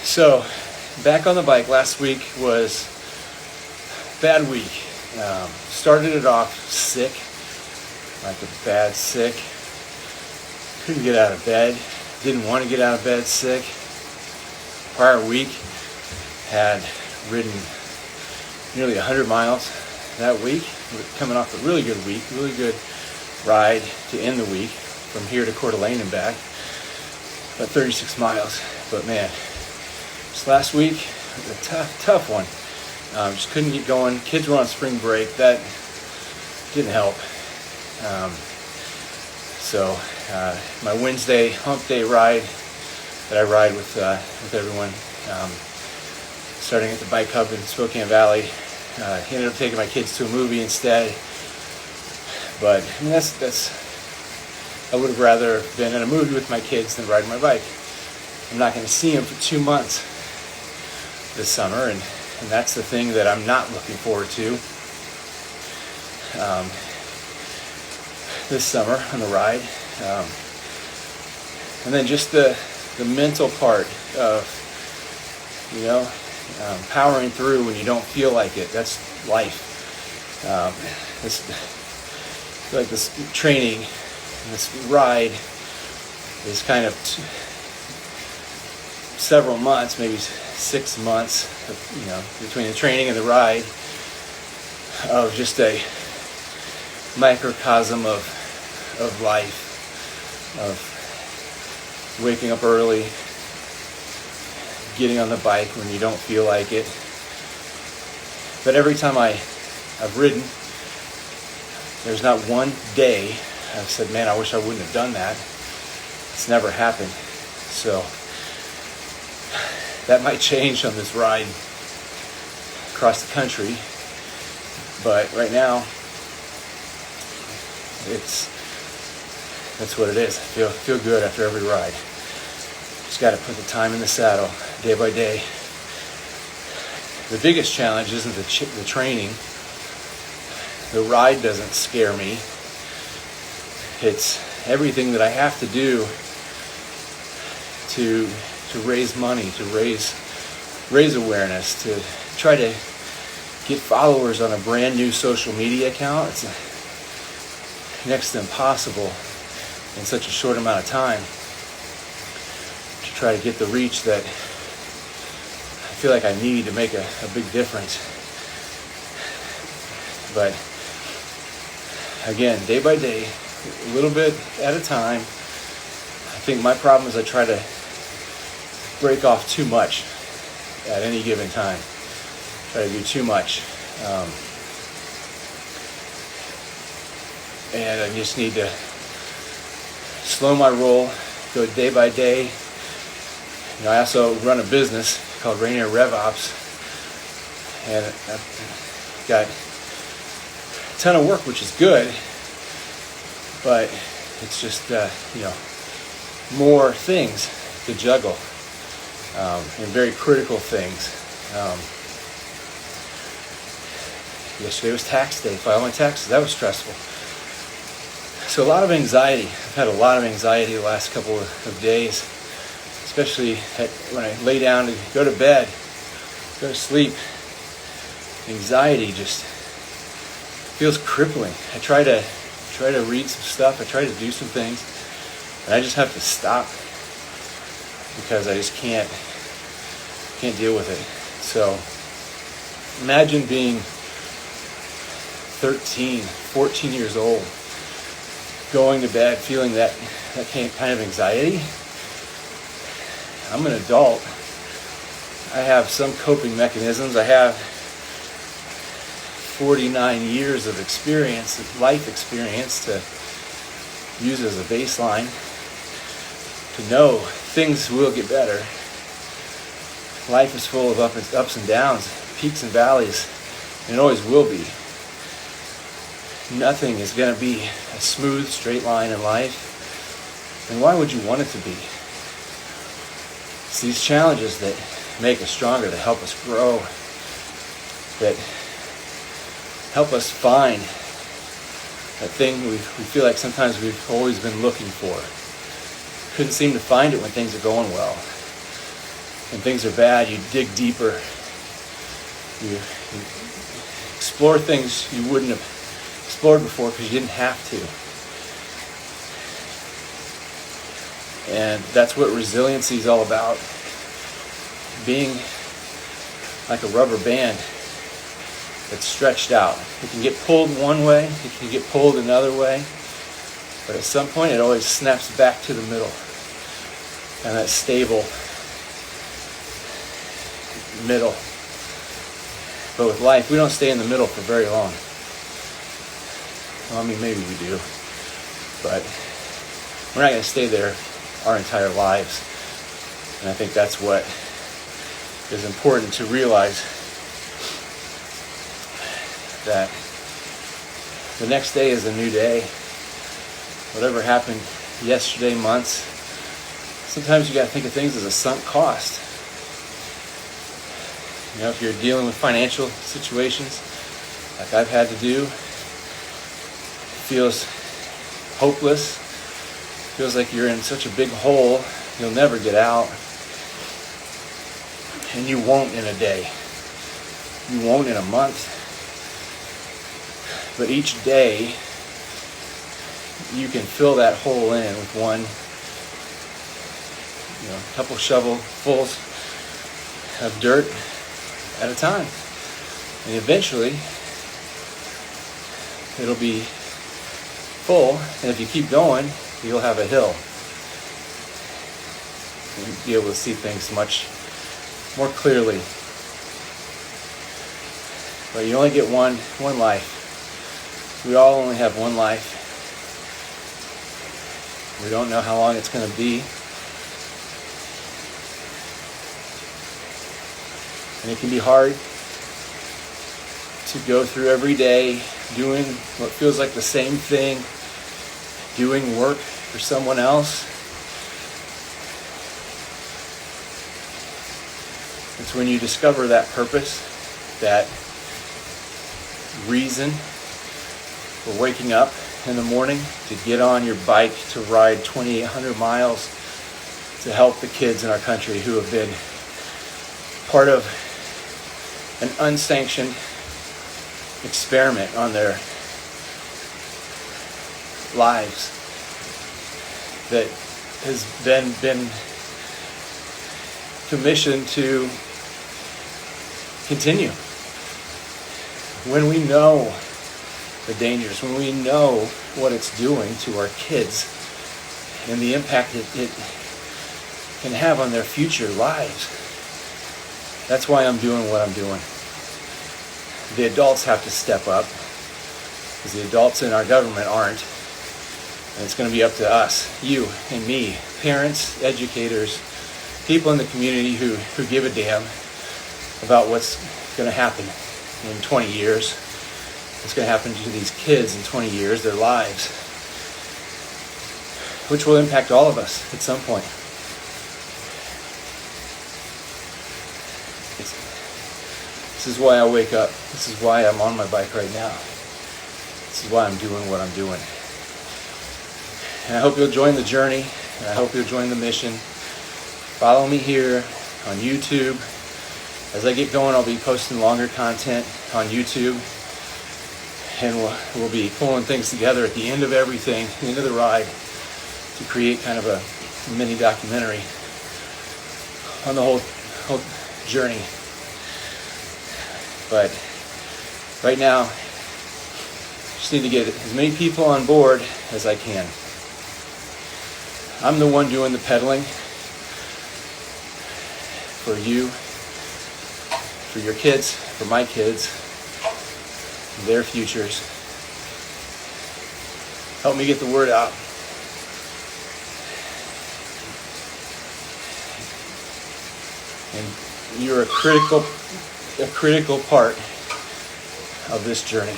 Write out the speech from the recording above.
So, back on the bike. Last week was a bad week. Started it off sick, like a bad sick. Couldn't get out of bed. Didn't want to get out of bed sick. Prior week, had ridden nearly 100 miles that week. Coming off a really good week, really good ride to end the week from here to Coeur d'Alene and back. About 36 miles. But man, this last week was a tough one. Just couldn't get going. Kids were on spring break. That didn't help. So my Wednesday hump day ride that I ride with everyone, starting at the bike hub in Spokane Valley, ended up taking my kids to a movie instead. But I mean, I would have rather been in a movie with my kids than riding my bike. I'm not going to see them for 2 months this summer, and that's the thing that I'm not looking forward to this summer on the ride. And then just the mental part of, powering through when you don't feel like it. That's life. I feel like this training, this ride is kind of several months, maybe 6 months, between the training and the ride, of just a microcosm of life, of waking up early, getting on the bike when you don't feel like it. But every time I've ridden, there's not one day I've said, man, I wish I wouldn't have done that. It's never happened. So that might change on this ride across the country. But right now, that's what it is. I feel good after every ride. Just got to put the time in the saddle day by day. The biggest challenge isn't the training. The ride doesn't scare me. It's everything that I have to do to raise money, to raise awareness, to try to get followers on a brand new social media account. It's next to impossible in such a short amount of time to try to get the reach that I feel like I need to make a big difference. But again, day by day, a little bit at a time. I think my problem is I try to break off too much at any given time. Try to do too much. And I just need to slow my roll, go day by day. I also run a business called Rainier Rev Ops, and I've got a ton of work, which is good, but it's just more things to juggle, and very critical things. Yesterday was tax day, filed my taxes. That was stressful. So a lot of anxiety. I've had a lot of anxiety the last couple of days, especially when I lay down to go to bed, go to sleep. Anxiety just feels crippling. I try to read some stuff. I try to do some things, and I just have to stop because I just can't deal with it. So imagine being 13, 14 years old, going to bed feeling that kind of anxiety. I'm an adult. I have some coping mechanisms. I have 49 years of experience, life experience, to use as a baseline to know things will get better. Life is full of ups and downs, peaks and valleys, and it always will be. Nothing is going to be a smooth, straight line in life. And why would you want it to be? It's these challenges that make us stronger, that help us grow, that help us find that thing we feel like sometimes we've always been looking for. Couldn't seem to find it when things are going well. when things are bad, you dig deeper. You explore things you wouldn't have explored before because you didn't have to. And that's what resiliency is all about. Being like a rubber band that's stretched out. It can get pulled one way, it can get pulled another way, but at some point it always snaps back to the middle. And that stable middle. But with life, we don't stay in the middle for very long. Well, I mean, maybe we do, but we're not going to stay there our entire lives. And I think that's what is important to realize, that the next day is a new day. Whatever happened yesterday, months, sometimes you got to think of things as a sunk cost. You know, if you're dealing with financial situations like I've had to do, it feels hopeless. Feels like you're in such a big hole, you'll never get out. And you won't in a day. You won't in a month. But each day, you can fill that hole in with one, couple shovelfuls of dirt at a time. And eventually, it'll be full, and if you keep going, you'll have a hill. You'll be able to see things much more clearly. But you only get one life. We all only have one life. We don't know how long it's going to be. And it can be hard to go through every day doing what feels like the same thing, doing work for someone else. It's when you discover that purpose, that reason for waking up in the morning to get on your bike to ride 2,800 miles to help the kids in our country who have been part of an unsanctioned experiment on their lives that has then been commissioned to continue. When we know the dangers, when we know what it's doing to our kids and the impact it can have on their future lives, that's why I'm doing what I'm doing. The adults have to step up, because the adults in our government aren't. And it's going to be up to us, you and me, parents, educators, people in the community who give a damn about what's going to happen in 20 years. What's going to happen to these kids in 20 years, their lives, which will impact all of us at some point. This is why I wake up. This is why I'm on my bike right now. This is why I'm doing what I'm doing. And I hope you'll join the journey, and I hope you'll join the mission. Follow me here on YouTube. As I get going, I'll be posting longer content on YouTube, and we'll be pulling things together at the end of everything, the end of the ride, to create kind of a mini documentary on the whole journey. But right now, just need to get as many people on board as I can. I'm the one doing the pedaling for you, for your kids, for my kids, their futures. Help me get the word out. And you're a critical part of this journey.